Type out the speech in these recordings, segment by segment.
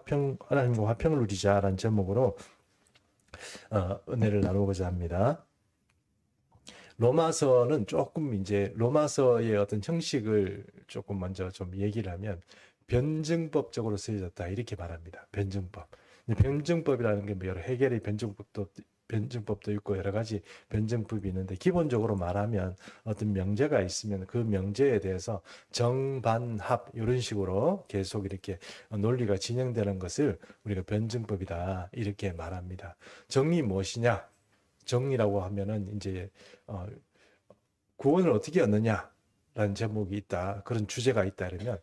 하나님과 화평을 누리자라는 제목으로 은혜를 나누고자 합니다. 로마서는 조금 이제 로마서의 어떤 형식을 조금 먼저 좀 얘기를 하면 변증법적으로 쓰여졌다 이렇게 말합니다. 변증법. 변증법이라는 게 뭐 여러 해결의 변증법도 있고 여러 가지 변증법이 있는데 기본적으로 말하면 어떤 명제가 있으면 그 명제에 대해서 정반합 이런 식으로 계속 이렇게 논리가 진행되는 것을 우리가 변증법이다 이렇게 말합니다. 정이 무엇이냐? 정이라고 하면은 이제 구원을 어떻게 얻느냐라는 제목이 있다. 그런 주제가 있다 그러면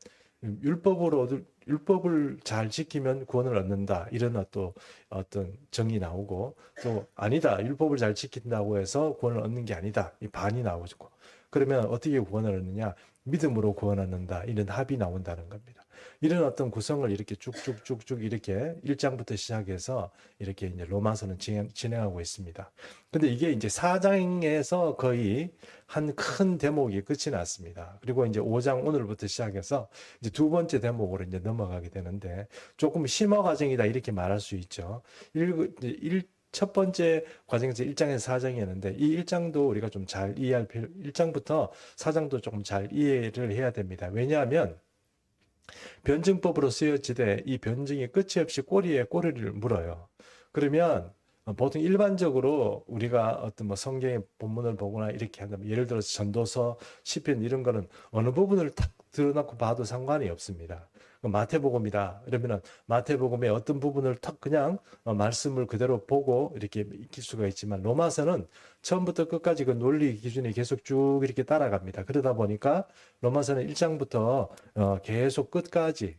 율법을 잘 지키면 구원을 얻는다. 이런 또 어떤 정이 나오고 또 아니다. 율법을 잘 지킨다고 해서 구원을 얻는 게 아니다. 이 반이 나오고 그러면 어떻게 구원을 얻느냐? 믿음으로 구원 얻는다. 이런 합이 나온다는 겁니다. 이런 어떤 구성을 이렇게 쭉쭉쭉쭉 이렇게 1장부터 시작해서 이렇게 이제 로마서는 진행하고 있습니다. 근데 이게 이제 4장에서 거의 한 큰 대목이 끝이 났습니다. 그리고 이제 5장 오늘부터 시작해서 이제 두 번째 대목으로 이제 넘어가게 되는데 조금 심화 과정이다 이렇게 말할 수 있죠. 첫 번째 과정에서 1장에서 4장이었는데 이 1장도 우리가 좀 잘 이해할 1장부터 4장도 조금 잘 이해를 해야 됩니다. 왜냐하면 변증법으로 쓰여지되 이 변증이 끝이 없이 꼬리에 꼬리를 물어요. 그러면 보통 일반적으로 우리가 어떤 뭐 성경의 본문을 보거나 이렇게 한다면 예를 들어서 전도서, 시편 이런 거는 어느 부분을 탁 드러놓고 봐도 상관이 없습니다. 마태복음이다. 이러면은 마태복음의 어떤 부분을 탁 그냥 말씀을 그대로 보고 이렇게 익힐 수가 있지만 로마서는 처음부터 끝까지 그 논리 기준이 계속 쭉 이렇게 따라갑니다. 그러다 보니까 로마서는 1장부터 계속 끝까지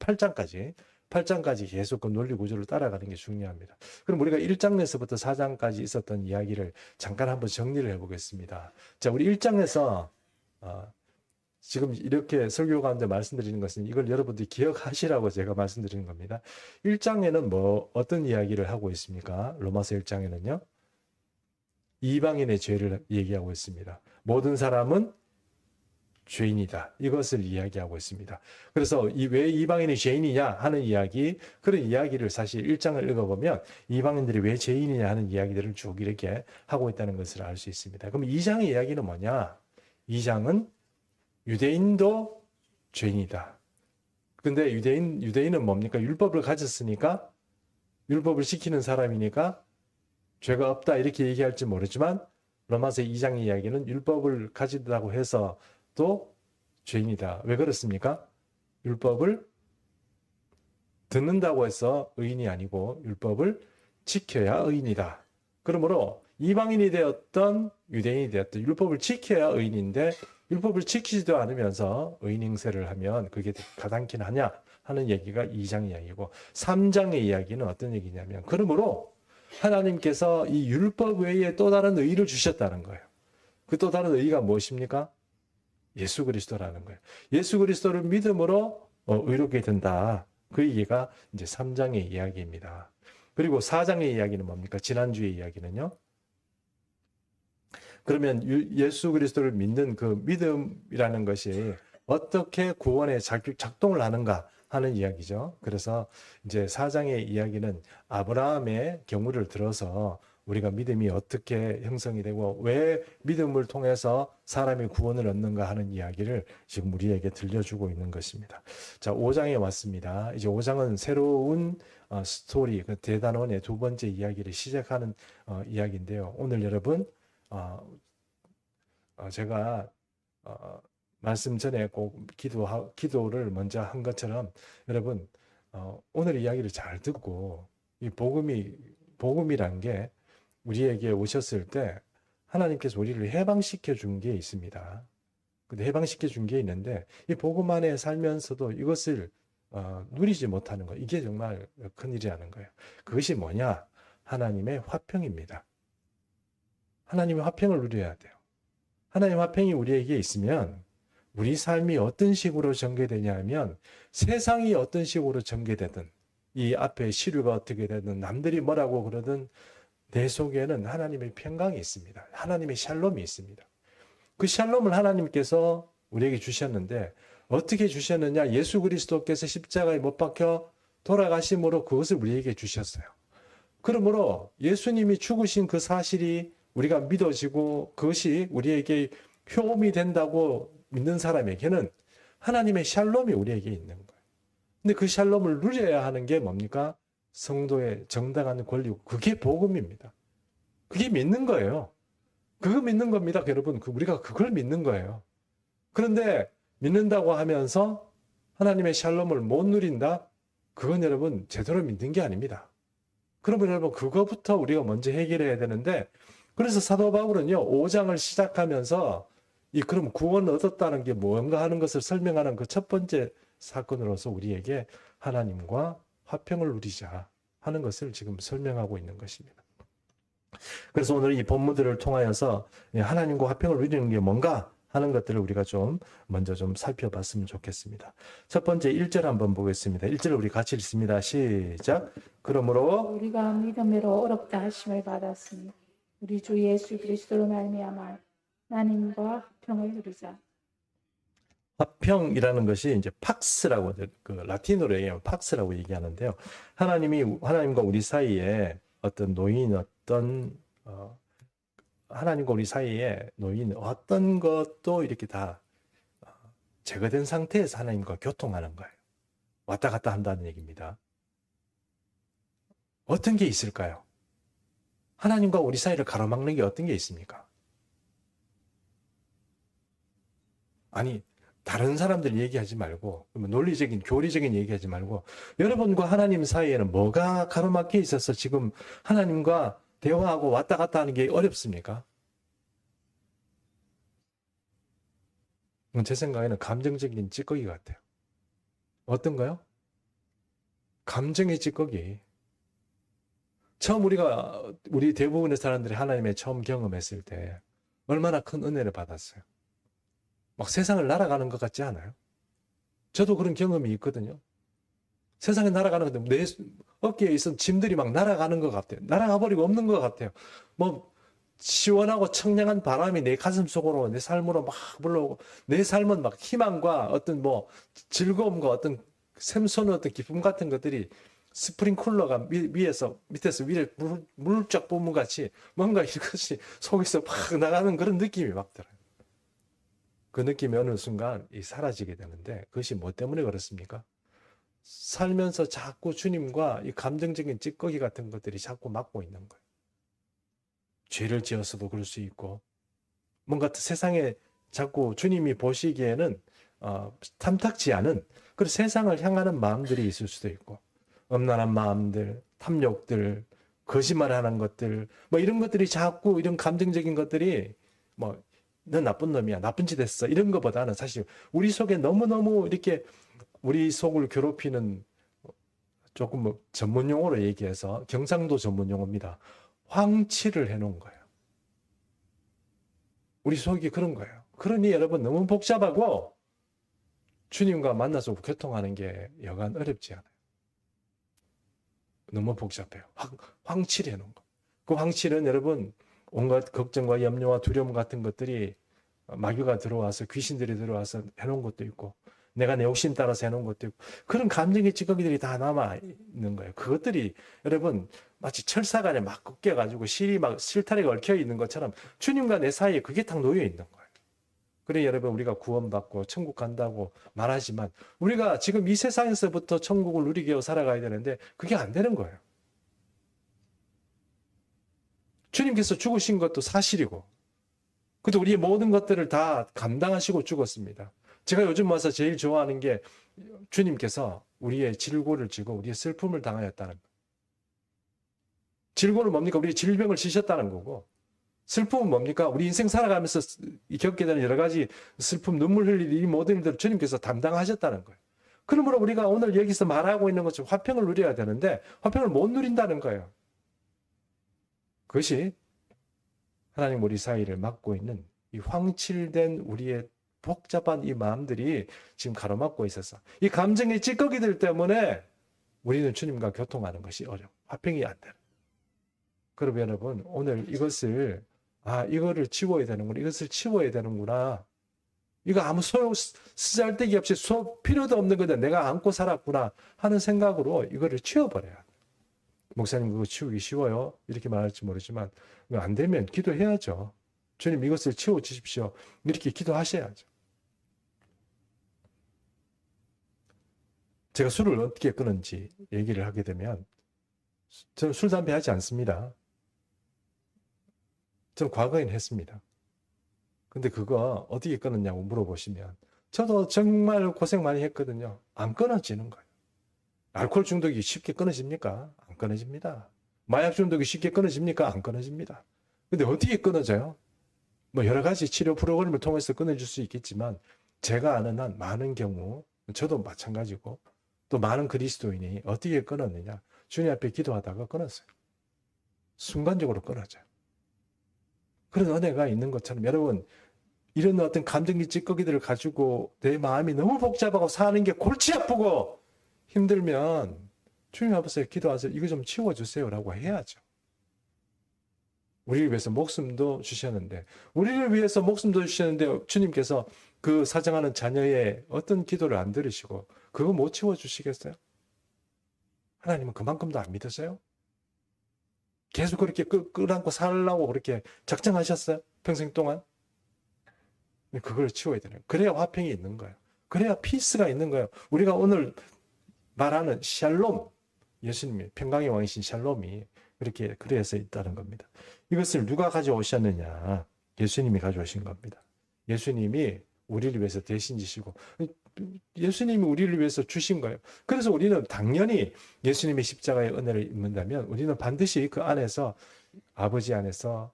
8장까지 계속 그 논리 구조를 따라가는 게 중요합니다. 그럼 우리가 1장에서부터 4장까지 있었던 이야기를 잠깐 한번 정리를 해보겠습니다. 자, 우리 1장에서 지금 이렇게 설교 가운데 말씀드리는 것은 이걸 여러분들이 기억하시라고 제가 말씀드리는 겁니다. 1장에는 뭐 어떤 이야기를 하고 있습니까? 로마서 1장에는요. 이방인의 죄를 얘기하고 있습니다. 모든 사람은 죄인이다. 이것을 이야기하고 있습니다. 그래서 왜 이방인이 죄인이냐 하는 이야기, 그런 이야기를 사실 1장을 읽어보면 이방인들이 왜 죄인이냐 하는 이야기들을 쭉 이렇게 하고 있다는 것을 알 수 있습니다. 그럼 2장의 이야기는 뭐냐? 2장은 유대인도 죄인이다. 근데 유대인은 뭡니까? 율법을 가졌으니까, 율법을 지키는 사람이니까 죄가 없다 이렇게 얘기할지 모르지만 로마서 2장의 이야기는 율법을 가지다고 해서 또 죄인이다. 왜 그렇습니까? 율법을 듣는다고 해서 의인이 아니고 율법을 지켜야 의인이다. 그러므로 이방인이 되었던 유대인이 되었던 율법을 지켜야 의인인데 율법을 지키지도 않으면서 의인 행세를 하면 그게 가당키는 하냐 하는 얘기가 2장 이야기고 3장의 이야기는 어떤 얘기냐면 그러므로 하나님께서 이 율법 외에 또 다른 의의를 주셨다는 거예요. 그 또 다른 의의가 무엇입니까? 예수 그리스도라는 거예요. 예수 그리스도를 믿음으로 의롭게 된다. 그 얘기가 이제 3장의 이야기입니다. 그리고 4장의 이야기는 뭡니까? 지난주의 이야기는요. 그러면 예수 그리스도를 믿는 그 믿음이라는 것이 어떻게 구원에 작동을 하는가 하는 이야기죠. 그래서 이제 4장의 이야기는 아브라함의 경우를 들어서 우리가 믿음이 어떻게 형성이 되고 왜 믿음을 통해서 사람이 구원을 얻는가 하는 이야기를 지금 우리에게 들려주고 있는 것입니다. 자, 5장에 왔습니다. 이제 5장은 새로운 스토리, 그 대단원의 두 번째 이야기를 시작하는 이야기인데요. 오늘 여러분 제가 말씀 전에 꼭 기도를 먼저 한 것처럼 여러분 오늘 이야기를 잘 듣고 이 복음이란 게 우리에게 오셨을 때 하나님께서 우리를 해방시켜 준 게 있습니다. 근데 해방시켜 준 게 있는데 이 복음 안에 살면서도 이것을 누리지 못하는 거 이게 정말 큰일이라는 거예요. 그것이 뭐냐? 하나님의 화평입니다. 하나님의 화평을 누려야 돼요. 하나님의 화평이 우리에게 있으면 우리 삶이 어떤 식으로 전개되냐 하면 세상이 어떤 식으로 전개되든 이 앞에 시류가 어떻게 되든 남들이 뭐라고 그러든 내 속에는 하나님의 평강이 있습니다. 하나님의 샬롬이 있습니다. 그 샬롬을 하나님께서 우리에게 주셨는데 어떻게 주셨느냐? 예수 그리스도께서 십자가에 못 박혀 돌아가심으로 그것을 우리에게 주셨어요. 그러므로 예수님이 죽으신 그 사실이 우리가 믿어지고 그것이 우리에게 효험이 된다고 믿는 사람에게는 하나님의 샬롬이 우리에게 있는 거예요. 근데 그 샬롬을 누려야 하는 게 뭡니까? 성도의 정당한 권리고 그게 복음입니다. 그게 믿는 거예요. 그거 믿는 겁니다, 여러분. 우리가 그걸 믿는 거예요. 그런데 믿는다고 하면서 하나님의 샬롬을 못 누린다? 그건 여러분 제대로 믿는 게 아닙니다. 그러면 여러분 그거부터 우리가 먼저 해결해야 되는데, 그래서 사도 바울은요 5장을 시작하면서 그럼 구원을 얻었다는 게 뭔가 하는 것을 설명하는 그 첫 번째 사건으로서 우리에게 하나님과 화평을 누리자 하는 것을 지금 설명하고 있는 것입니다. 그래서 오늘 이 본문들을 통하여서 하나님과 화평을 누리는 게 뭔가 하는 것들을 우리가 좀 먼저 좀 살펴봤으면 좋겠습니다. 첫 번째 1절 한번 보겠습니다. 1절 우리 같이 읽습니다. 시작. 그러므로 우리가 믿음으로 어렵다 하심을 받았으니 우리 주 예수 그리스도로 말미암아 하나님과 평을 누리자. 화평이라는 것이 이제 팍스라고, 그 라틴어로 얘기하면 팍스라고 얘기하는데요. 하나님과 우리 사이에 어떤 하나님과 우리 사이에 놓인 어떤 것도 이렇게 다 제거된 상태에서 하나님과 교통하는 거예요. 왔다 갔다 한다는 얘기입니다. 어떤 게 있을까요? 하나님과 우리 사이를 가로막는 게 어떤 게 있습니까? 아니, 다른 사람들 얘기하지 말고, 논리적인, 교리적인 얘기하지 말고, 여러분과 하나님 사이에는 뭐가 가로막혀 있어서 지금 하나님과 대화하고 왔다 갔다 하는 게 어렵습니까? 제 생각에는 감정적인 찌꺼기 같아요. 어떤가요? 감정의 찌꺼기. 처음 우리 대부분의 사람들이 하나님의 처음 경험했을 때 얼마나 큰 은혜를 받았어요. 막 세상을 날아가는 것 같지 않아요? 저도 그런 경험이 있거든요. 세상에 날아가는 건데 내 어깨에 있던 짐들이 막 날아가는 것 같아요. 날아가 버리고 없는 것 같아요. 뭐 시원하고 청량한 바람이 내 가슴 속으로, 내 삶으로 막 불러오고, 내 삶은 막 희망과 어떤 뭐 즐거움과 어떤 샘솟는 어떤 기쁨 같은 것들이 스프링쿨러가 밑에서 위를 물쫙 뿜은 같이 뭔가 이것이 속에서 팍 나가는 그런 느낌이 막 들어요. 그 느낌이 어느 순간 사라지게 되는데, 그것이 뭐 때문에 그렇습니까? 살면서 자꾸 주님과 이 감정적인 찌꺼기 같은 것들이 자꾸 막고 있는 거예요. 죄를 지어서도 그럴 수 있고, 뭔가 세상에 자꾸 주님이 보시기에는 탐탁지 않은 그런 세상을 향하는 마음들이 있을 수도 있고, 엄란한 마음들, 탐욕들, 거짓말하는 것들, 뭐 이런 것들이 자꾸, 이런 감정적인 것들이 뭐 너 나쁜 놈이야, 나쁜 짓 했어, 이런 것보다는 사실 우리 속에 너무너무 이렇게 우리 속을 괴롭히는, 조금 뭐 전문 용어로 얘기해서 경상도 전문 용어입니다. 황치를 해놓은 거예요. 우리 속이 그런 거예요. 그러니 여러분 너무 복잡하고 주님과 만나서 교통하는 게 여간 어렵지 않아요. 너무 복잡해요. 황치를 해놓은 거. 그 황치는 여러분 온갖 걱정과 염려와 두려움 같은 것들이, 마귀가 들어와서, 귀신들이 들어와서 해놓은 것도 있고, 내가 내 욕심 따라서 해놓은 것도 있고, 그런 감정의 찌꺼기들이 다 남아 있는 거예요. 그것들이 여러분 마치 철사간에 막 꺾여가지고 실타래가 얽혀 있는 것처럼 주님과 내 사이에 그게 딱 놓여 있는 거예요. 그래 여러분, 우리가 구원받고 천국 간다고 말하지만 우리가 지금 이 세상에서부터 천국을 누리게 하고 살아가야 되는데 그게 안 되는 거예요. 주님께서 죽으신 것도 사실이고, 그래도 우리의 모든 것들을 다 감당하시고 죽었습니다. 제가 요즘 와서 제일 좋아하는 게 주님께서 우리의 질고를 지고 우리의 슬픔을 당하였다는 거예요. 질고는 뭡니까? 우리의 질병을 지셨다는 거고, 슬픔은 뭡니까? 우리 인생 살아가면서 겪게 되는 여러 가지 슬픔, 눈물 흘릴 이 모든 일들을 주님께서 담당하셨다는 거예요. 그러므로 우리가 오늘 여기서 말하고 있는 것처럼 화평을 누려야 되는데 화평을 못 누린다는 거예요. 그것이 하나님 우리 사이를 막고 있는 이 황칠된 우리의 복잡한 이 마음들이 지금 가로막고 있어서 이 감정의 찌꺼기들 때문에 우리는 주님과 교통하는 것이 어려워. 화평이 안 되는. 그러면 여러분 오늘 이거를 치워야 되는구나. 이것을 치워야 되는구나. 이거 아무 쓰잘데기 없이 필요도 없는 거다. 내가 안고 살았구나 하는 생각으로 이거를 치워버려야 돼. 목사님 그거 치우기 쉬워요? 이렇게 말할지 모르지만 안 되면 기도해야죠. 주님 이것을 치워주십시오. 이렇게 기도하셔야죠. 제가 술을 어떻게 끊은지 얘기를 하게 되면 저는 술, 담배 하지 않습니다. 저는 과거에는 했습니다. 근데 그거 어떻게 끊었냐고 물어보시면 저도 정말 고생 많이 했거든요. 안 끊어지는 거예요. 알코올 중독이 쉽게 끊어집니까? 안 끊어집니다. 마약 중독이 쉽게 끊어집니까? 안 끊어집니다. 근데 어떻게 끊어져요? 뭐 여러 가지 치료 프로그램을 통해서 끊어질 수 있겠지만 제가 아는 한 많은 경우 저도 마찬가지고 또 많은 그리스도인이 어떻게 끊었느냐? 주님 앞에 기도하다가 끊었어요. 순간적으로 끊어져요. 그런 은혜가 있는 것처럼 여러분 이런 어떤 감정의 찌꺼기들을 가지고 내 마음이 너무 복잡하고 사는 게 골치 아프고 힘들면 주님 앞에서 기도하세요. 이거 좀 치워주세요 라고 해야죠. 우리를 위해서 목숨도 주셨는데 우리를 위해서 목숨도 주셨는데 주님께서 그 사랑하는 자녀의 어떤 기도를 안 들으시고 그거 못 치워주시겠어요? 하나님은 그만큼도 안 믿으세요? 계속 그렇게 끌어안고 살라고 그렇게 작정하셨어요? 평생 동안? 그걸 치워야 되는 거예요. 그래야 화평이 있는 거예요. 그래야 피스가 있는 거예요. 우리가 오늘 말하는 샬롬, 예수님이 평강의 왕이신 샬롬이 그렇게 그래서 있다는 겁니다. 이것을 누가 가져오셨느냐? 예수님이 가져오신 겁니다. 예수님이 우리를 위해서 대신 지시고 예수님이 우리를 위해서 주신 거예요. 그래서 우리는 당연히 예수님의 십자가의 은혜를 입는다면 우리는 반드시 그 안에서 아버지 안에서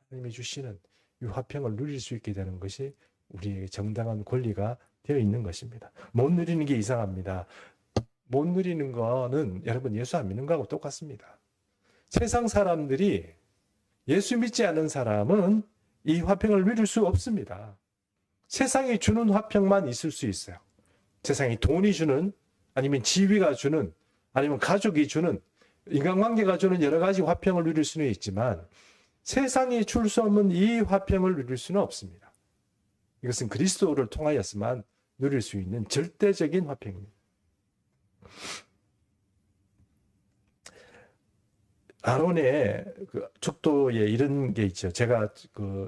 하나님이 주시는 이 화평을 누릴 수 있게 되는 것이 우리에게 정당한 권리가 되어 있는 것입니다. 못 누리는 게 이상합니다. 못 누리는 거는 여러분 예수 안 믿는 거하고 똑같습니다. 세상 사람들이 예수 믿지 않는 사람은 이 화평을 누릴 수 없습니다. 세상이 주는 화평만 있을 수 있어요. 세상이 돈이 주는 아니면 지위가 주는 아니면 가족이 주는 인간관계가 주는 여러 가지 화평을 누릴 수는 있지만 세상이 줄 수 없는 이 화평을 누릴 수는 없습니다. 이것은 그리스도를 통하여서만 누릴 수 있는 절대적인 화평입니다. 아론의 그 축도에 이런 게 있죠. 제가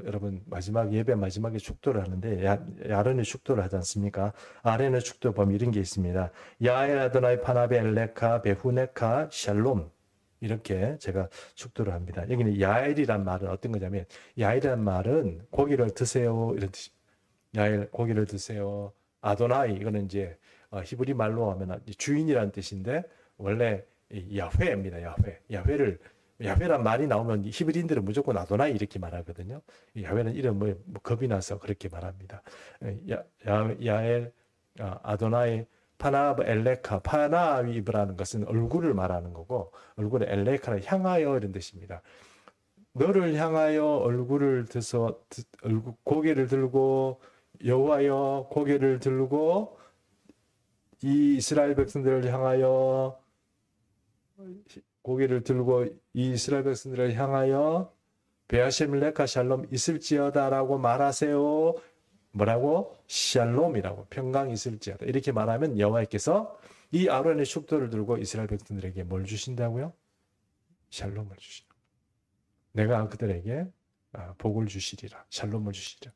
여러분 마지막 예배 마지막에 축도를 하는데 아론의 축도를 하지 않습니까? 아론의 축도 보면 이런 게 있습니다. 야엘 아도나이 파나베 엘레카 베후네카 샬롬 이렇게 제가 축도를 합니다. 여기는 야엘이란 말은 어떤 거냐면 야엘이란 말은 고기를 드세요 이런 뜻입니다. 야엘 고기를 드세요. 아도나이 이거는 이제 히브리 말로 하면 주인이라는 뜻인데 원래 야훼입니다. 야훼란 말이 나오면 히브리인들은 무조건 아도나이 이렇게 말하거든요. 야훼는 이름을 겁이 나서 그렇게 말합니다. 야엘 아도나이 파나브 엘레카 파나위브라는 것은 얼굴을 말하는 거고 얼굴에 엘레카는 향하여 이런 뜻입니다. 너를 향하여 얼굴을 들어서 고개를 들고 여호와여 고개를 들고 이 이스라엘 백성들을 향하여 고개를 들고 이 이스라엘 백성들을 향하여 베하셈 레카 샬롬 있을지어다라고 말하세요. 뭐라고? 샬롬이라고 평강이 있을지어다. 이렇게 말하면 여호와께서 이 아론의 축도를 들고 이스라엘 백성들에게 뭘 주신다고요? 샬롬을 주시라. 내가 그들에게 복을 주시리라. 샬롬을 주시리라.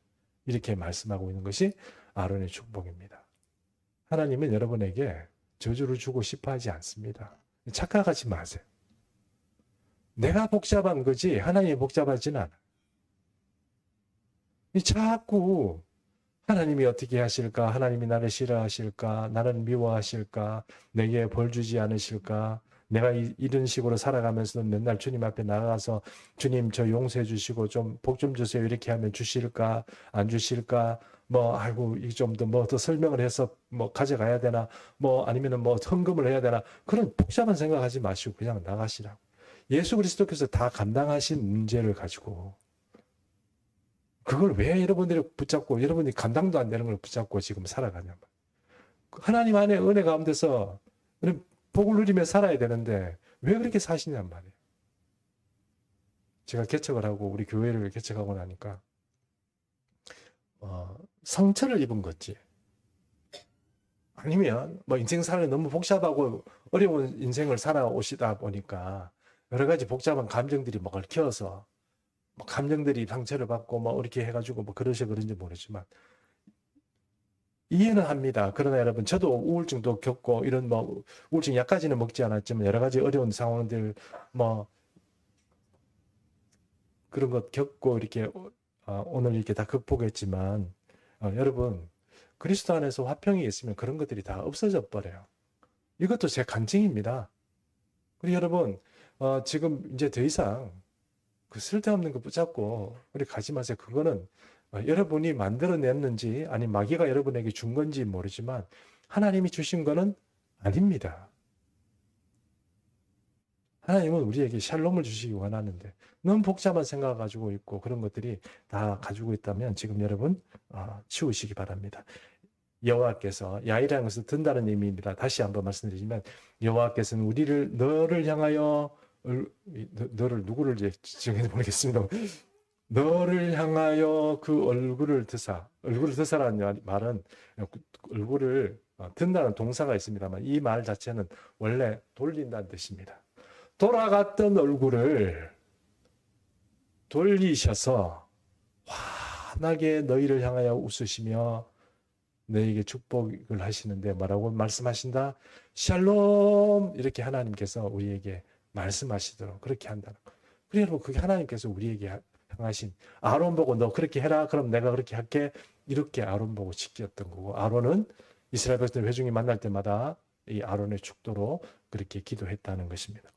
이렇게 말씀하고 있는 것이 아론의 축복입니다. 하나님은 여러분에게 저주를 주고 싶어 하지 않습니다. 착각하지 마세요. 내가 복잡한 거지 하나님이 복잡하지는 않아요. 자꾸 하나님이 어떻게 하실까? 하나님이 나를 싫어하실까? 나를 미워하실까? 내게 벌 주지 않으실까? 내가 이런 식으로 살아가면서도 맨날 주님 앞에 나가서 주님 저 용서해 주시고 좀 복 좀 주세요 이렇게 하면 주실까? 안 주실까? 뭐 아이고 이 좀 더 뭐 더 설명을 해서 뭐 가져가야 되나? 뭐 아니면은 뭐 헌금을 해야 되나? 그런 복잡한 생각하지 마시고 그냥 나가시라고. 예수 그리스도께서 다 감당하신 문제를 가지고 그걸 왜 여러분들이 붙잡고 여러분이 감당도 안 되는 걸 붙잡고 지금 살아가냐. 하나님 안에 은혜 가운데서 복을 누리며 살아야 되는데 왜 그렇게 사시냔 말이에요. 제가 개척을 하고 우리 교회를 개척하고 나니까 상처를 입은 거지. 아니면 뭐 인생살이 너무 복잡하고 어려운 인생을 살아오시다 보니까 여러 가지 복잡한 감정들이 막 얽혀서 뭐 감정들이 상처를 받고 뭐 이렇게 해가지고 뭐 그러셔 그런지 모르지만 이해는 합니다. 그러나 여러분 저도 우울증도 겪고 이런 뭐 우울증 약까지는 먹지 않았지만 여러 가지 어려운 상황들 뭐 그런 것 겪고 이렇게 오늘 이렇게 다 극복했지만 여러분 그리스도 안에서 화평이 있으면 그런 것들이 다 없어져 버려요. 이것도 제 간증입니다. 그리고 여러분 지금 이제 더 이상 그 쓸데없는 거 붙잡고 우리 가지 마세요. 그거는 여러분이 만들어냈는지 아니 마귀가 여러분에게 준 건지 모르지만 하나님이 주신 거는 아닙니다. 하나님은 우리에게 샬롬을 주시기 원하는데 너무 복잡한 생각을 가지고 있고 그런 것들이 다 가지고 있다면 지금 여러분 치우시기 바랍니다. 여호와께서 야이라는 것은 든다는 의미입니다. 다시 한번 말씀드리지만 여호와께서는 우리를 너를 향하여 너를 누구를 지정해도 모르겠습니다. 너를 향하여 그 얼굴을 드사라는 말은 얼굴을 든다는 동사가 있습니다만 이 말 자체는 원래 돌린다는 뜻입니다. 돌아갔던 얼굴을 돌리셔서 환하게 너희를 향하여 웃으시며 너에게 축복을 하시는데 뭐라고 말씀하신다? 샬롬 이렇게 하나님께서 우리에게 말씀하시도록 그렇게 한다는 거. 그래 여러분 그게 하나님께서 우리에게 향하신 아론 보고 너 그렇게 해라 그럼 내가 그렇게 할게 이렇게 아론 보고 지켰던 거고 아론은 이스라엘 백성들 회중이 만날 때마다 이 아론의 축도로 그렇게 기도했다는 것입니다.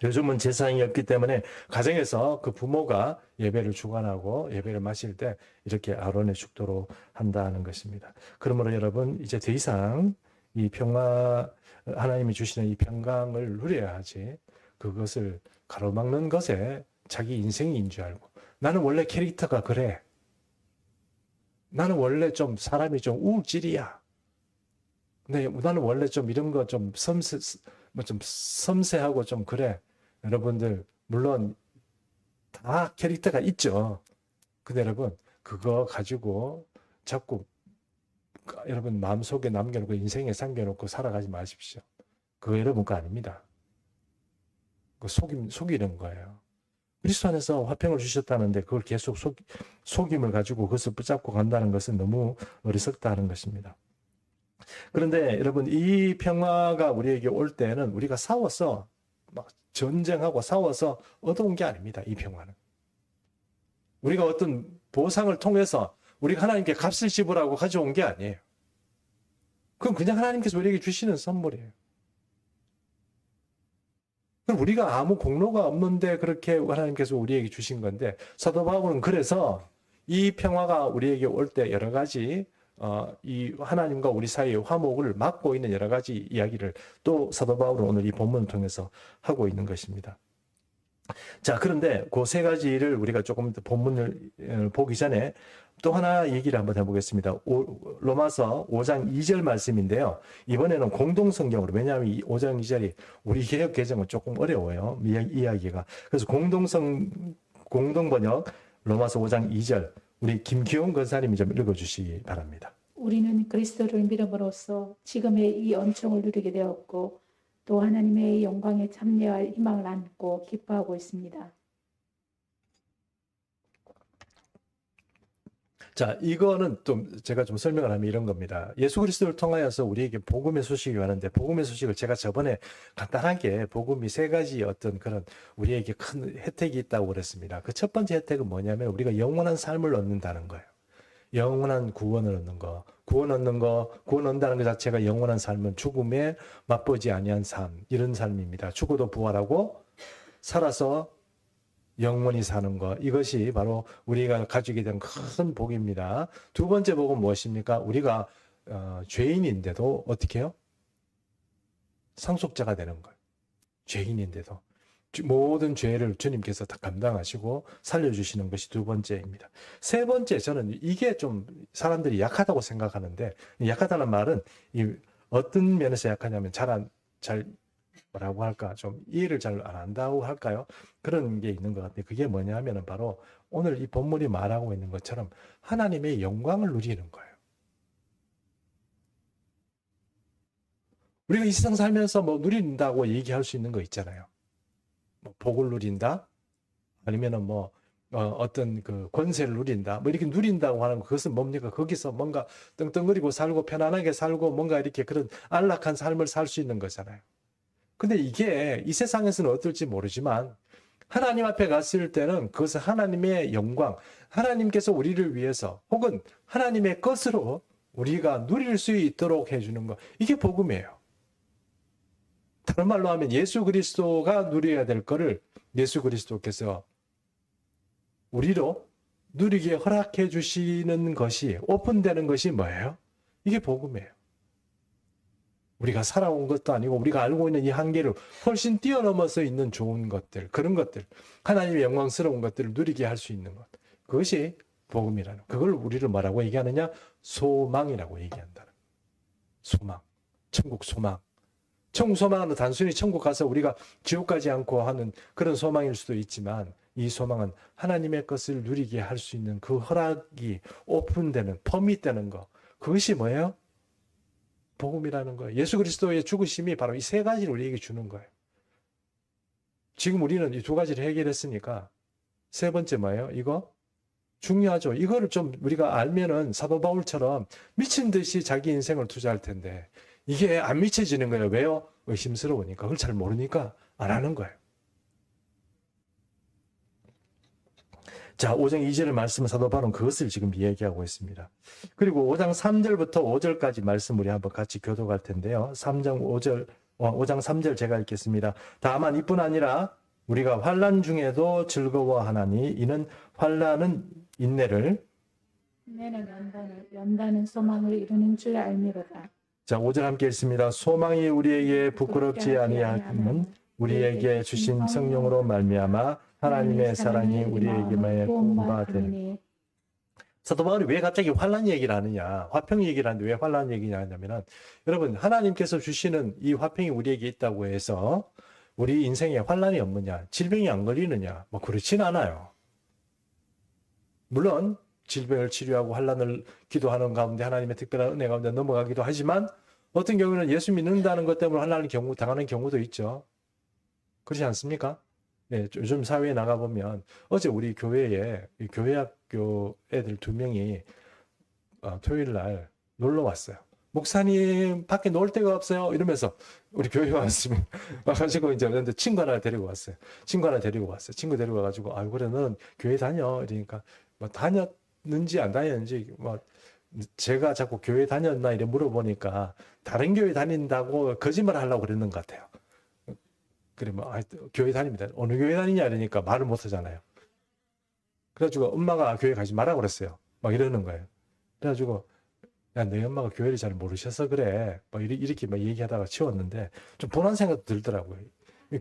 요즘은 제사장이 없기 때문에 가정에서 그 부모가 예배를 주관하고 예배를 마실 때 이렇게 아론의 축도로 한다는 것입니다. 그러므로 여러분 이제 더 이상 이 평화 하나님이 주시는 이 평강을 누려야 하지 그것을 가로막는 것에 자기 인생인 줄 알고 나는 원래 캐릭터가 그래. 나는 원래 좀 사람이 좀 우울질이야. 근데 나는 원래 좀 이런 거 좀 섬세하고 좀 그래. 여러분들 물론 다 캐릭터가 있죠. 근데 여러분 그거 가지고 자꾸 여러분 마음속에 남겨놓고 인생에 남겨놓고 살아가지 마십시오. 그거 여러분 거 아닙니다. 그 속이는 거예요. 그리스도 안에서 화평을 주셨다는데 그걸 계속 속임을 가지고 그것을 붙잡고 간다는 것은 너무 어리석다는 것입니다. 그런데 여러분 이 평화가 우리에게 올 때는 우리가 싸워서 막 전쟁하고 싸워서 얻어온 게 아닙니다. 이 평화는. 우리가 어떤 보상을 통해서 우리가 하나님께 값을 지불하고 가져온 게 아니에요. 그건 그냥 하나님께서 우리에게 주시는 선물이에요. 그럼 우리가 아무 공로가 없는데 그렇게 하나님께서 우리에게 주신 건데 사도 바울은 그래서 이 평화가 우리에게 올 때 여러 가지 이 하나님과 우리 사이의 화목을 막고 있는 여러 가지 이야기를 또 사도 바울은 오늘 이 본문을 통해서 하고 있는 것입니다. 자, 그런데 그 세 가지를 우리가 조금 더 본문을 보기 전에 또 하나 얘기를 한번 해보겠습니다. 로마서 5장 2절 말씀인데요. 이번에는 공동성경으로, 왜냐하면 이 5장 2절이 우리 개역 개정은 조금 어려워요. 이야기가. 그래서 공동번역 로마서 5장 2절 우리 김기용 권사님이 좀 읽어주시기 바랍니다. 우리는 그리스도를 믿음으로써 지금의 이恩寵을 누리게 되었고 또 하나님의 영광에 참여할 희망을 안고 기뻐하고 있습니다. 자, 이거는 좀 제가 좀 설명을 하면 이런 겁니다. 예수 그리스도를 통하여서 우리에게 복음의 소식이 왔는데 복음의 소식을 제가 저번에 간단하게 복음이 세 가지 어떤 그런 우리에게 큰 혜택이 있다고 그랬습니다. 그 첫 번째 혜택은 뭐냐면 우리가 영원한 삶을 얻는다는 거예요. 영원한 구원을 얻는 거. 구원 얻는다는 것 자체가 영원한 삶은 죽음에 맛보지 아니한 삶, 이런 삶입니다. 죽어도 부활하고 살아서 영원히 사는 것, 이것이 바로 우리가 가지게 된 큰 복입니다. 두 번째 복은 무엇입니까? 우리가 죄인인데도 어떻게 해요? 상속자가 되는 거예요. 죄인인데도 모든 죄를 주님께서 다 감당하시고 살려주시는 것이 두 번째입니다. 세 번째, 저는 이게 좀 사람들이 약하다고 생각하는데, 약하다는 말은 어떤 면에서 약하냐면 잘 뭐라고 할까, 좀 이해를 잘 안 한다고 할까요? 그런 게 있는 것 같아요. 그게 뭐냐 하면은 바로 오늘 이 본문이 말하고 있는 것처럼 하나님의 영광을 누리는 거예요. 우리가 이 세상 살면서 뭐 누린다고 얘기할 수 있는 거 있잖아요. 뭐 복을 누린다, 아니면은 뭐 어떤 그 권세를 누린다, 뭐 이렇게 누린다고 하는 거, 그것은 뭡니까? 거기서 뭔가 떵떵거리고 살고 편안하게 살고 뭔가 이렇게 그런 안락한 삶을 살 수 있는 거잖아요. 근데 이게 이 세상에서는 어떨지 모르지만 하나님 앞에 갔을 때는 그것은 하나님의 영광, 하나님께서 우리를 위해서 혹은 하나님의 것으로 우리가 누릴 수 있도록 해주는 것, 이게 복음이에요. 다른 말로 하면 예수 그리스도가 누려야 될 거를 예수 그리스도께서 우리로 누리게 허락해 주시는 것이, 오픈되는 것이 뭐예요? 이게 복음이에요. 우리가 살아온 것도 아니고 우리가 알고 있는 이 한계를 훨씬 뛰어넘어서 있는 좋은 것들, 그런 것들, 하나님의 영광스러운 것들을 누리게 할 수 있는 것, 그것이 복음이라는, 그걸 우리를 뭐라고 얘기하느냐? 소망이라고 얘기한다는. 소망, 천국 소망. 천국 소망은 단순히 천국 가서 우리가 지옥 가지 않고 하는 그런 소망일 수도 있지만, 이 소망은 하나님의 것을 누리게 할 수 있는 그 허락이 오픈되는, 퍼밋되는 거, 그것이 뭐예요? 복음이라는 거예요. 예수 그리스도의 죽으심이 바로 이 세 가지를 우리에게 주는 거예요. 지금 우리는 이 두 가지를 해결했으니까 세 번째 뭐예요? 이거 중요하죠. 이거를 좀 우리가 알면은 사도 바울처럼 미친 듯이 자기 인생을 투자할 텐데 이게 안 미쳐지는 거예요. 왜요? 의심스러우니까. 그걸 잘 모르니까 안 하는 거예요. 자, 5장 2절의 말씀은 사도 바울은 그것을 지금 이야기하고 있습니다. 그리고 5장 3절부터 5절까지 말씀 우리 한번 같이 교독할 텐데요. 5장 3절 제가 읽겠습니다. 다만 이뿐 아니라 우리가 환난 중에도 즐거워하나니 이는 환난은 인내를, 인내는 연단은 소망을 이루는 줄 알미로다. 자, 5절 함께 읽습니다. 소망이 우리에게 부끄럽지 아니하면 우리에게 주신 성령으로 말미암아 하나님의 사랑이 우리에게만 부은 되니. 사도 바울이 왜 갑자기 환난 얘기를 하느냐, 화평 얘기를 하는데 왜 환난 얘기냐 하냐면은, 여러분, 하나님께서 주시는 이 화평이 우리에게 있다고 해서 우리 인생에 환난이 없느냐, 질병이 안 걸리느냐, 뭐 그렇진 않아요. 물론 질병을 치료하고 환난을 기도하는 가운데 하나님의 특별한 은혜 가운데 넘어가기도 하지만, 어떤 경우는 예수 믿는다는 것 때문에 환난을 당하는 경우도 있죠. 그렇지 않습니까? 네, 요즘 사회에 나가보면, 어제 우리 교회에 교회학교 애들 2명이 토요일 날 놀러 왔어요. 목사님, 밖에 놀 데가 없어요. 이러면서 우리 교회에 왔으면, 와가지고 이제 친구 하나 데리고 왔어요. 친구 데리고 와가지고, 아유, 그래, 너는 교회 다녀. 이러니까, 뭐, 다녔는지 안 다녔는지, 뭐, 제가 자꾸 교회 다녔나 이래 물어보니까, 다른 교회 다닌다고 거짓말 하려고 그랬는 것 같아요. 그래, 뭐, 교회 다닙니다. 어느 교회 다니냐 이러니까 말을 못 하잖아요. 그래가지고 엄마가 교회 가지 말라고 그랬어요. 막 이러는 거예요. 그래가지고, 야, 너희 엄마가 교회를 잘 모르셔서 그래. 막 이렇게 막 얘기하다가 치웠는데, 좀 분한 생각도 들더라고요.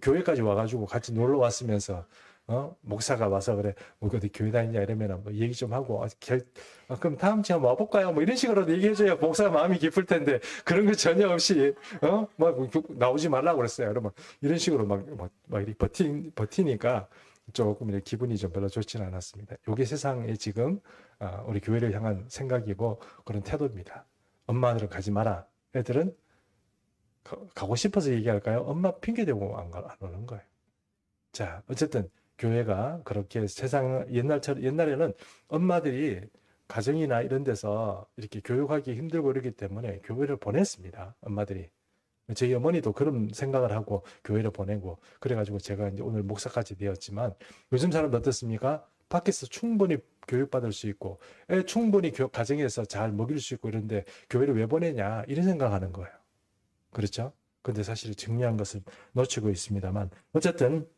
교회까지 와가지고 같이 놀러 왔으면서, 목사가 와서 그래, 뭐 어디 교회 다니냐 이러면 뭐 얘기 좀 하고, 그럼 다음 주에 한번 와볼까요? 뭐 이런 식으로 얘기해줘야 목사 마음이 깊을 텐데, 그런 거 전혀 없이, 나오지 말라고 그랬어요. 그러면 이런 식으로 막 이렇게 버티니까 조금 이렇게 기분이 좀 별로 좋지는 않았습니다. 이게 세상에 지금, 우리 교회를 향한 생각이고 그런 태도입니다. 엄마들은 가지 마라. 애들은 가고 싶어서 얘기할까요? 엄마 핑계 대고 안 오는 거예요. 자, 어쨌든 교회가 그렇게 옛날에는 엄마들이 가정이나 이런 데서 이렇게 교육하기 힘들고 이러기 때문에 교회를 보냈습니다. 엄마들이. 저희 어머니도 그런 생각을 하고 교회를 보내고, 그래가지고 제가 이제 오늘 목사까지 되었지만, 요즘 사람도 어떻습니까? 밖에서 충분히 교육받을 수 있고, 충분히 가정에서 잘 먹일 수 있고 이런데 교회를 왜 보내냐, 이런 생각하는 거예요. 그렇죠? 근데 사실 중요한 것을 놓치고 있습니다만, 어쨌든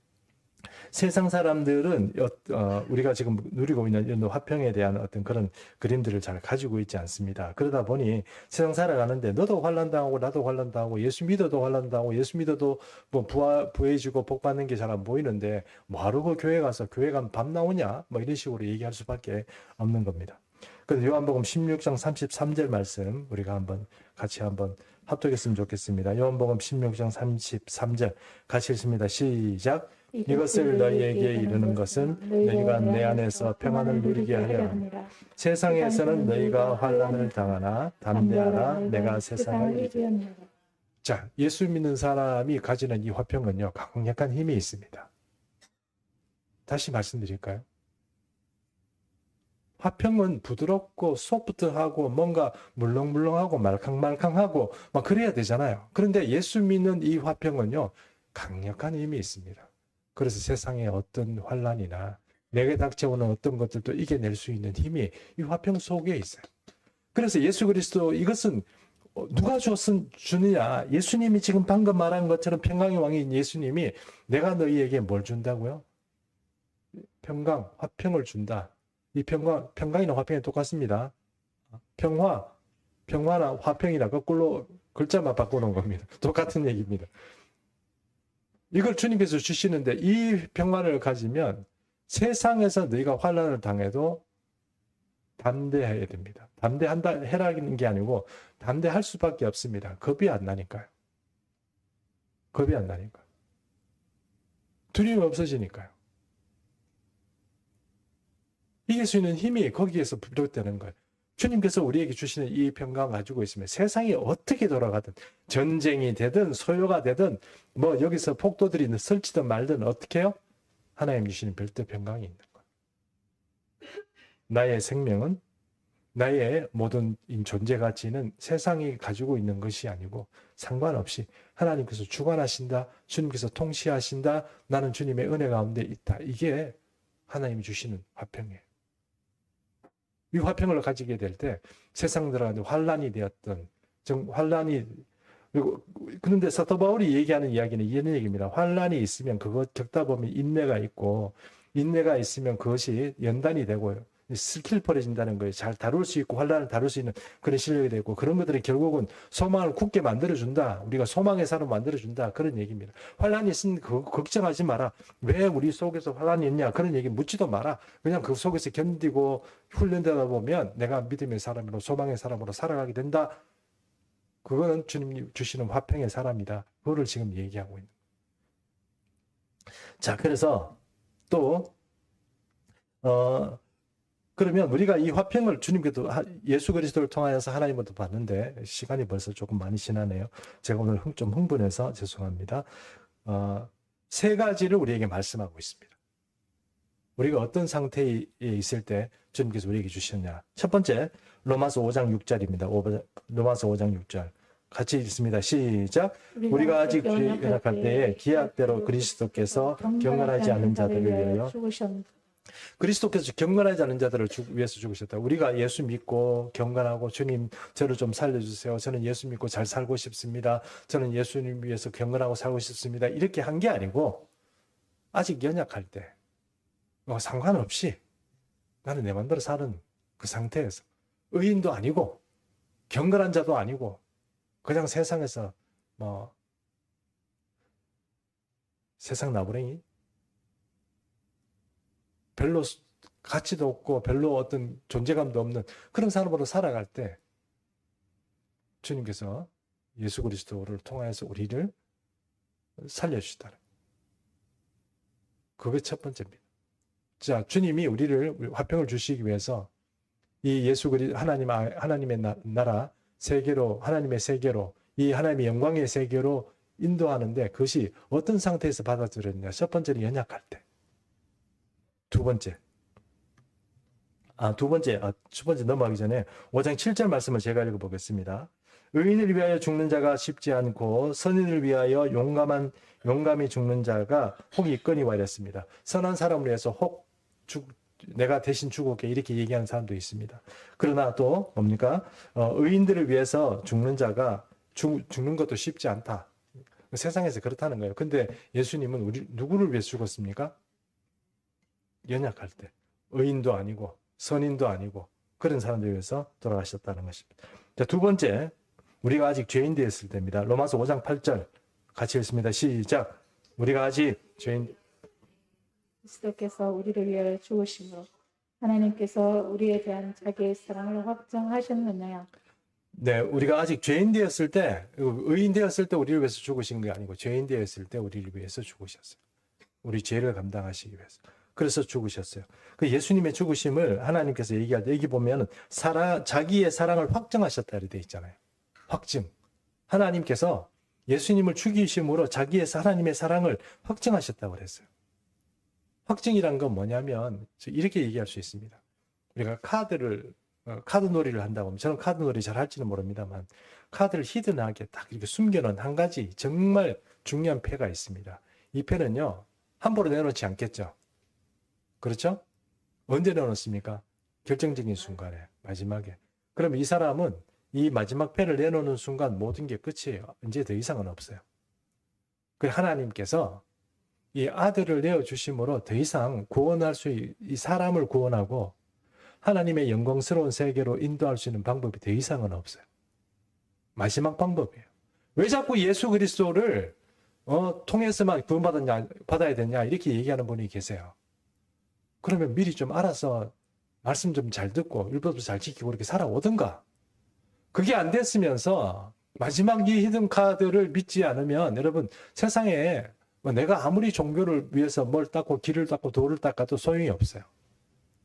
세상 사람들은 우리가 지금 누리고 있는 이런 화평에 대한 어떤 그런 그림들을 잘 가지고 있지 않습니다. 그러다 보니 세상 살아가는데 너도 환난당하고 나도 환난당하고 예수 믿어도 환난당하고 예수 믿어도 뭐 부해지고 복 받는 게 잘 안 보이는데 뭐하러 그 교회 가서 교회 가면 밥 나오냐, 뭐 이런 식으로 얘기할 수밖에 없는 겁니다. 그래서 요한복음 16장 33절 말씀 우리가 같이 한번 합독했으면 좋겠습니다. 요한복음 16장 33절 같이 읽습니다. 시작. 이것을 너희에게 이르는 것은 너희가 내 안에서 평안을 누리게 하려 함이라. 세상에서는 너희가 환난을 당하나 담대하라. 내가 세상을 이겼노라. 자, 예수 믿는 사람이 가지는 이 화평은요, 강력한 힘이 있습니다. 다시 말씀드릴까요? 화평은 부드럽고 소프트하고 뭔가 물렁물렁하고 말캉말캉하고 막 그래야 되잖아요. 그런데 예수 믿는 이 화평은요, 강력한 힘이 있습니다. 그래서 세상의 어떤 환난이나 내게 닥쳐오는 어떤 것들도 이겨낼 수 있는 힘이 이 화평 속에 있어요. 그래서 예수 그리스도 이것은 누가 주느냐? 예수님이 지금 방금 말한 것처럼 평강의 왕인 예수님이 내가 너희에게 뭘 준다고요? 평강, 화평을 준다. 이 평강이나 화평이 똑같습니다. 평화나 화평이나 거꾸로 글자만 바꾸는 겁니다. 똑같은 얘기입니다. 이걸 주님께서 주시는데 이 평화를 가지면 세상에서 너희가 환난을 당해도 담대해야 됩니다. 해라는 게 아니고 담대할 수밖에 없습니다. 겁이 안 나니까요. 겁이 안 나니까요. 두려움이 없어지니까요. 이길 수 있는 힘이 거기에서 비롯되는 거예요. 주님께서 우리에게 주시는 이 평강 가지고 있으면 세상이 어떻게 돌아가든 전쟁이 되든 소요가 되든 뭐 여기서 폭도들이 설치든 말든 어떻게 해요? 하나님 주시는 별도 평강이 있는 거예요. 나의 생명은 나의 모든 존재 가치는 세상이 가지고 있는 것이 아니고 상관없이 하나님께서 주관하신다. 주님께서 통치하신다. 나는 주님의 은혜 가운데 있다. 이게 하나님이 주시는 화평이에요. 이 화평을 가지게 될 때 세상 들어가는 환란이 되었던 환란이 그리고 그런데 사도 바울이 얘기하는 이야기는 이런 얘기입니다. 환란이 있으면 그것 겪다 보면 인내가 있고 인내가 있으면 그것이 연단이 되고요. 스킬 벌어진다는 거예요. 잘 다룰 수 있고 환란을 다룰 수 있는 그런 실력이 되고 그런 것들이 결국은 소망을 굳게 만들어준다. 우리가 소망의 사람 만들어준다. 그런 얘기입니다. 환란이 있으면 걱정하지 마라. 왜 우리 속에서 환란이 있냐. 그런 얘기 묻지도 마라. 그냥 그 속에서 견디고 훈련되다 보면 내가 믿음의 사람으로 소망의 사람으로 살아가게 된다. 그거는 주님이 주시는 화평의 사람이다. 그거를 지금 얘기하고 있는 거예요. 자, 그래서 또 그러면 우리가 이 화평을 주님께도 예수 그리스도를 통하여서 하나님부터 받는데 시간이 벌써 조금 많이 지나네요. 제가 오늘 좀 흥분해서 죄송합니다. 세 가지를 우리에게 말씀하고 있습니다. 우리가 어떤 상태에 있을 때 주님께서 우리에게 주셨냐. 첫 번째 로마서 5장 6절입니다. 로마서 5장 6절 같이 읽습니다. 시작. 우리가 아직 죄에 연약할 때에 기약대로 그리스도께서 경건하지 않은 자들을 위하여 그리스도께서 경건하지 않은 자들을 위해서 죽으셨다. 우리가 예수 믿고 경건하고 주님 저를 좀 살려주세요. 저는 예수 믿고 잘 살고 싶습니다. 저는 예수님 위해서 경건하고 살고 싶습니다. 이렇게 한 게 아니고 아직 연약할 때 상관없이 나는 내 맘대로 사는 그 상태에서 의인도 아니고 경건한 자도 아니고 그냥 세상에서 세상 나부랭이 별로 가치도 없고 별로 어떤 존재감도 없는 그런 사람으로 살아갈 때 주님께서 예수 그리스도를 통하여서 우리를 살려주시다는 그게 첫 번째입니다. 자, 주님이 우리를 화평을 주시기 위해서 이 예수 그리스도 하나님의 나라 세계로 하나님의 세계로 이 하나님의 영광의 세계로 인도하는데 그것이 어떤 상태에서 받아들였냐. 첫 번째는 연약할 때. 첫 번째 넘어가기 전에 5장 7절 말씀을 제가 읽어보겠습니다. 의인을 위하여 죽는 자가 쉽지 않고 선인을 위하여 용감히 죽는 자가 혹 있거니와 이랬습니다. 선한 사람을 위해서 내가 대신 죽을게 이렇게 얘기하는 사람도 있습니다. 그러나 또 뭡니까? 의인들을 위해서 죽는 자가 죽는 것도 쉽지 않다. 세상에서 그렇다는 거예요. 근데 예수님은 누구를 위해서 죽었습니까? 연약할 때 의인도 아니고 선인도 아니고 그런 사람들 위해서 돌아가셨다는 것입니다. 자, 두 번째 우리가 아직 죄인 되었을 때입니다. 로마서 5장 8절 같이 읽습니다. 시작. 우리가 아직 죄인 그리스도께서 우리를 위하여 죽으심으로 하나님께서 우리에 대한 자기의 사랑을 확정하셨느냐. 네, 우리가 아직 죄인 되었을 때, 의인 되었을 때 우리를 위해서 죽으신 게 아니고 죄인 되었을 때 우리를 위해서 죽으셨어요. 우리 죄를 감당하시기 위해서. 그래서 죽으셨어요. 그 예수님의 죽으심을 하나님께서 얘기할 때 여기 보면은 자기의 사랑을 확증하셨다 이렇게 돼 있잖아요. 확증. 하나님께서 예수님을 죽이심으로 하나님의 사랑을 확증하셨다고 그랬어요. 확증이란 건 뭐냐면 이렇게 얘기할 수 있습니다. 우리가 카드 놀이를 한다고 하면 저는 카드 놀이 잘 할지는 모릅니다만 카드를 히든하게 딱 이렇게 숨겨놓은 한 가지 정말 중요한 패가 있습니다. 이 패는요 함부로 내놓지 않겠죠. 그렇죠? 언제 내놓습니까? 결정적인 순간에 마지막에. 그럼 이 사람은 이 마지막 패를 내놓는 순간 모든 게 끝이에요. 이제 더 이상은 없어요. 그 하나님께서 이 아들을 내어주심으로 더 이상 구원할 이 사람을 구원하고 하나님의 영광스러운 세계로 인도할 수 있는 방법이 더 이상은 없어요. 마지막 방법이에요. 왜 자꾸 예수 그리스도를 통해서만 받아야 되냐 이렇게 얘기하는 분이 계세요. 그러면 미리 좀 알아서 말씀 좀 잘 듣고 율법도 잘 지키고 이렇게 살아오든가. 그게 안 됐으면서 마지막 이 히든 카드를 믿지 않으면 여러분 세상에 내가 아무리 종교를 위해서 뭘 닦고 길을 닦고 돌을 닦아도 소용이 없어요.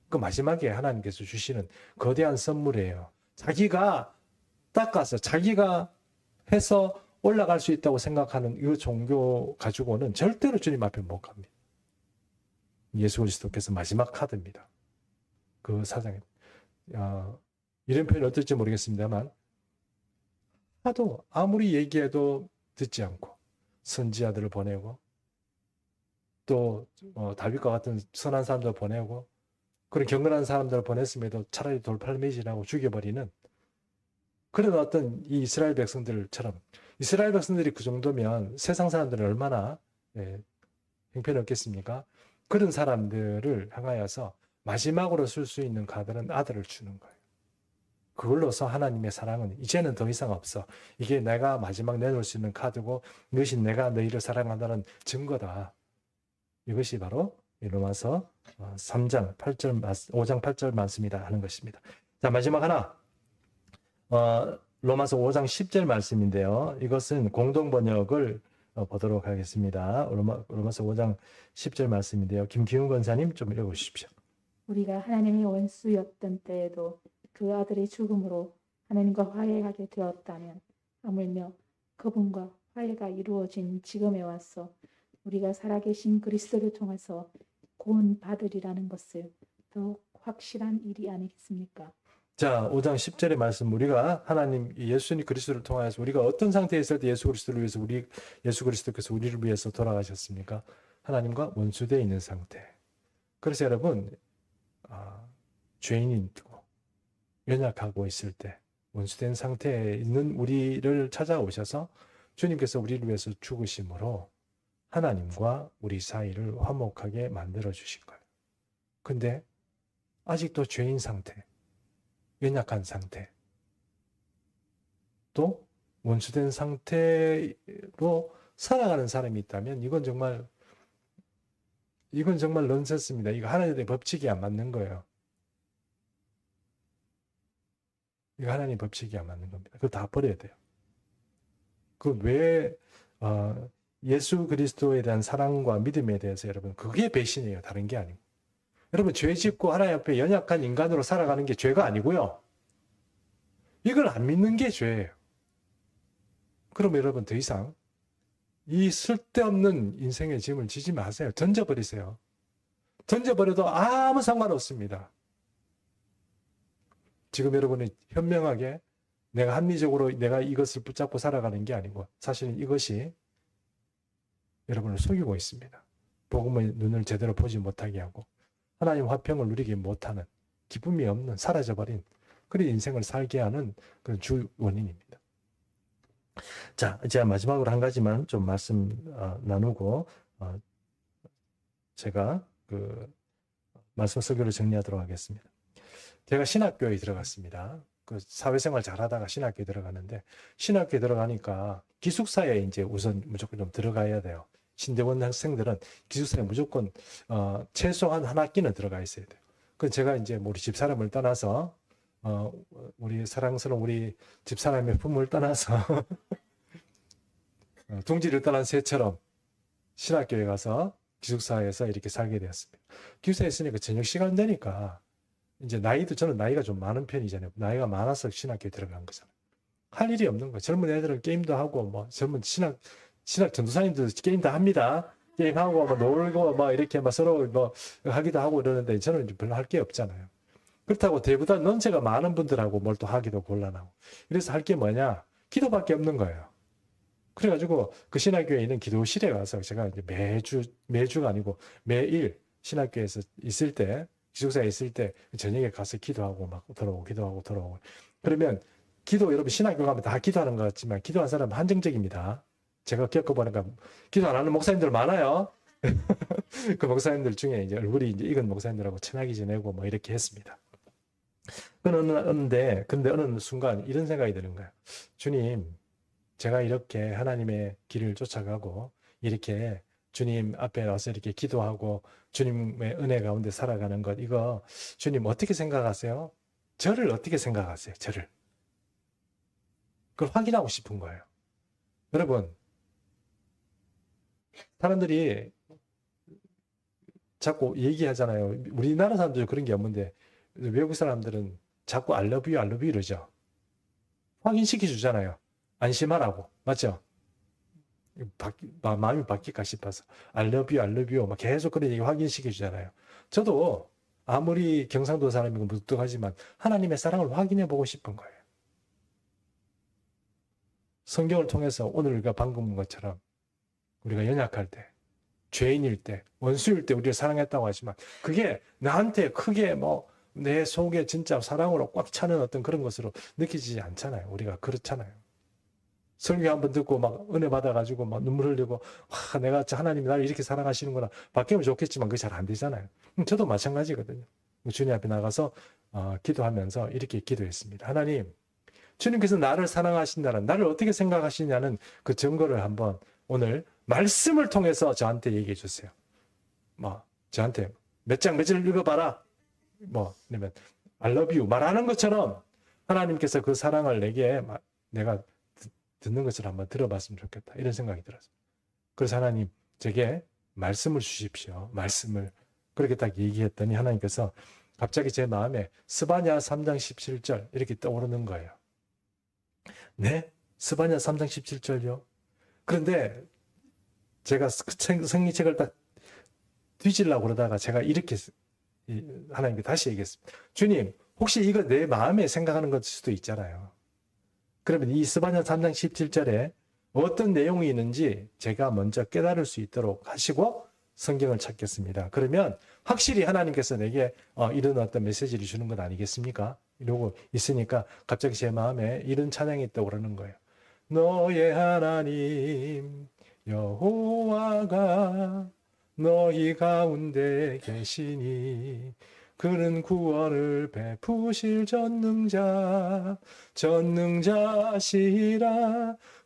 그 마지막에 하나님께서 주시는 거대한 선물이에요. 자기가 닦아서 자기가 해서 올라갈 수 있다고 생각하는 이 종교 가지고는 절대로 주님 앞에 못 갑니다. 예수 그리스도께서 마지막 카드입니다. 그 사장님. 이런 표현이 어떨지 모르겠습니다만 하도 아무리 얘기해도 듣지 않고 선지자들을 보내고 또 다윗과 같은 선한 사람들 보내고 그런 경건한 사람들을 보냈음에도 차라리 돌팔매질하고 죽여버리는 그런 어떤 이 이스라엘 백성들처럼 이스라엘 백성들이 그 정도면 세상 사람들은 얼마나 형편없겠습니까? 그런 사람들을 향하여서 마지막으로 쓸 수 있는 카드는 아들을 주는 거예요. 그걸로서 하나님의 사랑은 이제는 더 이상 없어. 이게 내가 마지막 내놓을 수 있는 카드고 이것이 내가 너희를 사랑한다는 증거다. 이것이 바로 로마서 3장 8절 5장 8절 말씀이다 하는 것입니다. 자, 마지막 하나. 로마서 5장 10절 말씀인데요. 이것은 공동 번역을 보도록 하겠습니다. 로마서 5장 10절 말씀인데요. 김기훈 권사님 좀 읽어 주십시오. 우리가 하나님의 원수였던 때에도 그 아들의 죽음으로 하나님과 화해하게 되었다면 하물며 그분과 화해가 이루어진 지금에 와서 우리가 살아계신 그리스도를 통해서 구원 받으리라는 것을 더욱 확실한 일이 아니겠습니까? 자, 5장 10절의 말씀, 우리가 하나님 예수님 그리스도를 통하여서 우리가 어떤 상태에 있을 때 예수 그리스도를 위해서 예수 그리스도께서 우리를 위해서 돌아가셨습니까? 하나님과 원수되어 있는 상태. 그래서 여러분 죄인이고 연약하고 있을 때 원수된 상태에 있는 우리를 찾아오셔서 주님께서 우리를 위해서 죽으심으로 하나님과 우리 사이를 화목하게 만들어 주신 거예요. 근데 아직도 죄인 상태, 연약한 상태, 또 원수된 상태로 살아가는 사람이 있다면 이건 정말 넌센스입니다. 이거 하나님의 법칙이 안 맞는 거예요. 이거 하나님 법칙이 안 맞는 겁니다. 그거 다 버려야 돼요. 그 왜 예수 그리스도에 대한 사랑과 믿음에 대해서 여러분 그게 배신이에요. 다른 게 아니고. 여러분 죄 짓고 하나님 앞에 연약한 인간으로 살아가는 게 죄가 아니고요. 이걸 안 믿는 게 죄예요. 그럼 여러분 더 이상 이 쓸데없는 인생의 짐을 지지 마세요. 던져버리세요. 던져버려도 아무 상관없습니다. 지금 여러분이 현명하게 내가 합리적으로 내가 이것을 붙잡고 살아가는 게 아니고 사실은 이것이 여러분을 속이고 있습니다. 복음의 눈을 제대로 보지 못하게 하고 하나님 화평을 누리지 못하는 기쁨이 없는 사라져버린 그런 인생을 살게 하는 그런 주 원인입니다. 자, 이제 마지막으로 한 가지만 좀 말씀 나누고 제가 그 말씀 설교를 정리하도록 하겠습니다. 제가 신학교에 들어갔습니다. 그 사회생활 잘하다가 신학교에 들어가는데 신학교에 들어가니까 기숙사에 이제 우선 무조건 좀 들어가야 돼요. 신대원 학생들은 기숙사에 무조건 최소한 한 학기는 들어가 있어야 돼요. 그 제가 이제 우리 집사람을 떠나서 우리 사랑스러운 우리 집사람의 품을 떠나서 둥지를 떠난 새처럼 신학교에 가서 기숙사에서 이렇게 살게 되었습니다. 기숙사에 있으니까 저녁 시간 되니까 이제 저는 나이가 좀 많은 편이잖아요. 나이가 많아서 신학교에 들어간 거잖아요. 할 일이 없는 거예요. 젊은 애들은 게임도 하고 뭐 젊은 신학 전도사님들 게임 다 합니다. 게임하고 뭐 놀고 뭐 이렇게 막 서로 뭐 하기도 하고 이러는데 저는 이제 별로 할 게 없잖아요. 그렇다고 대부분 연세가 많은 분들하고 뭘 또 하기도 곤란하고. 그래서 할 게 뭐냐? 기도밖에 없는 거예요. 그래가지고 그 신학교에 있는 기도실에 가서 제가 이제 매주가 아니고 매일 신학교에서 있을 때, 기숙사에 있을 때 저녁에 가서 기도하고 막 들어오고 기도하고 들어오고. 그러면 여러분 신학교 가면 다 기도하는 것 같지만 기도한 사람은 한정적입니다. 제가 겪어보니까 기도 안 하는 목사님들 많아요. 그 목사님들 중에 이제 얼굴이 이제 익은 목사님들하고 친하게 지내고 뭐 이렇게 했습니다. 근데 어느 순간 이런 생각이 드는 거예요. 주님, 제가 이렇게 하나님의 길을 쫓아가고 이렇게 주님 앞에 와서 이렇게 기도하고 주님의 은혜 가운데 살아가는 것, 이거 주님 어떻게 생각하세요? 저를 어떻게 생각하세요? 저를. 그걸 확인하고 싶은 거예요. 여러분, 사람들이 자꾸 얘기하잖아요. 우리나라 사람들 그런 게 없는데 외국 사람들은 자꾸 I love you, I love you 이러죠. 확인시켜 주잖아요. 안심하라고. 맞죠? 마음이 바뀔까 싶어서 I love you, I love you 막 계속 그런 얘기 확인시켜 주잖아요. 저도 아무리 경상도 사람이고 무뚝뚝하지만 하나님의 사랑을 확인해 보고 싶은 거예요. 성경을 통해서 오늘 우리가 방금 본 것처럼 우리가 연약할 때, 죄인일 때, 원수일 때 우리를 사랑했다고 하지만 그게 나한테 크게 뭐 내 속에 진짜 사랑으로 꽉 차는 어떤 그런 것으로 느끼지 않잖아요. 우리가 그렇잖아요. 설교 한번 듣고 막 은혜 받아가지고 막 눈물 흘리고 와, 내가 하나님이 나를 이렇게 사랑하시는구나 바뀌면 좋겠지만 그게 잘 안 되잖아요. 저도 마찬가지거든요. 주님 앞에 나가서 기도하면서 이렇게 기도했습니다. 하나님, 주님께서 나를 사랑하신다는, 나를 어떻게 생각하시냐는 그 증거를 한번 오늘 말씀을 통해서 저한테 얘기해 주세요. 뭐 저한테 몇 장 며칠 읽어봐라. 뭐 아니면 I love you 말하는 것처럼 하나님께서 그 사랑을 내가 듣는 것을 한번 들어봤으면 좋겠다. 이런 생각이 들었어요. 그래서 하나님 제게 말씀을 주십시오. 말씀을. 그렇게 딱 얘기했더니 하나님께서 갑자기 제 마음에 스바냐 3장 17절 이렇게 떠오르는 거예요. 네? 스바냐 3장 17절요? 그런데 제가 성리책을 딱 뒤지려고 그러다가 제가 이렇게 하나님께 다시 얘기했습니다. 주님, 혹시 이거 내 마음에 생각하는 것일 수도 있잖아요. 그러면 이 스바냐 3장 17절에 어떤 내용이 있는지 제가 먼저 깨달을 수 있도록 하시고 성경을 찾겠습니다. 그러면 확실히 하나님께서 내게 이런 어떤 메시지를 주는 건 아니겠습니까? 이러고 있으니까 갑자기 제 마음에 이런 찬양이 떠오르는 거예요. 너의 하나님 여호와가 너희 가운데 계시니 그는 구원을 베푸실 전능자시라.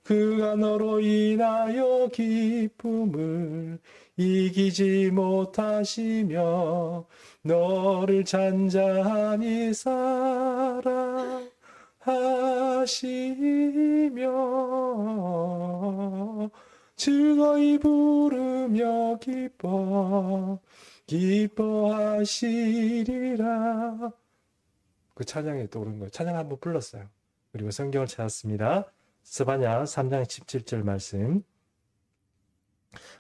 그가 너로 인하여 기쁨을 이기지 못하시며 너를 잔잔히 사랑하시며 즐거이 부르며 기뻐하시리라. 그 찬양이 떠오른 거예요. 찬양 한번 불렀어요. 그리고 성경을 찾았습니다. 스바냐 3장 17절 말씀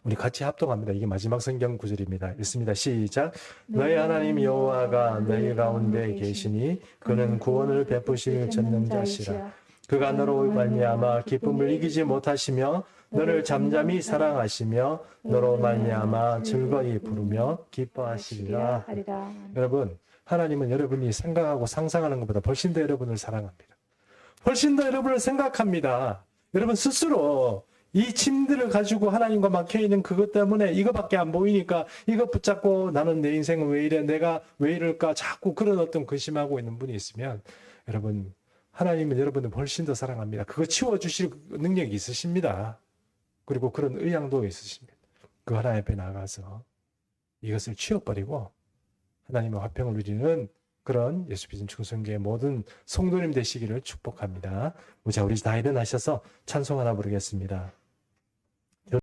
우리 같이 합동합니다. 이게 마지막 성경 구절입니다. 읽습니다. 시작. 너희 하나님 여호와가 너희 가운데 계시니 그는 구원을 베푸실 전능자시라. 그가 너로 말미암아 기쁨을 이기지 못하시며 너를 잠잠히 사랑하시며 너로 말미암아 즐거이 부르며 기뻐하시리라. 여러분, 하나님은 여러분이 생각하고 상상하는 것보다 훨씬 더 여러분을 사랑합니다. 훨씬 더 여러분을 생각합니다. 여러분 스스로 이 짐들을 가지고 하나님과 막혀있는 그것 때문에 이거밖에 안 보이니까 이거 붙잡고 나는 내 인생은 왜 이래, 내가 왜 이럴까, 자꾸 그런 어떤 근심하고 있는 분이 있으면 여러분, 하나님은 여러분을 훨씬 더 사랑합니다. 그거 치워주실 능력이 있으십니다. 그리고 그런 의향도 있으십니다. 그 하나님 앞에 나가서 이것을 치워버리고 하나님의 화평을 누리는 그런 예수 믿음 충성교회 모든 성도님 되시기를 축복합니다. 자, 우리 다 일어나셔서 찬송 하나 부르겠습니다.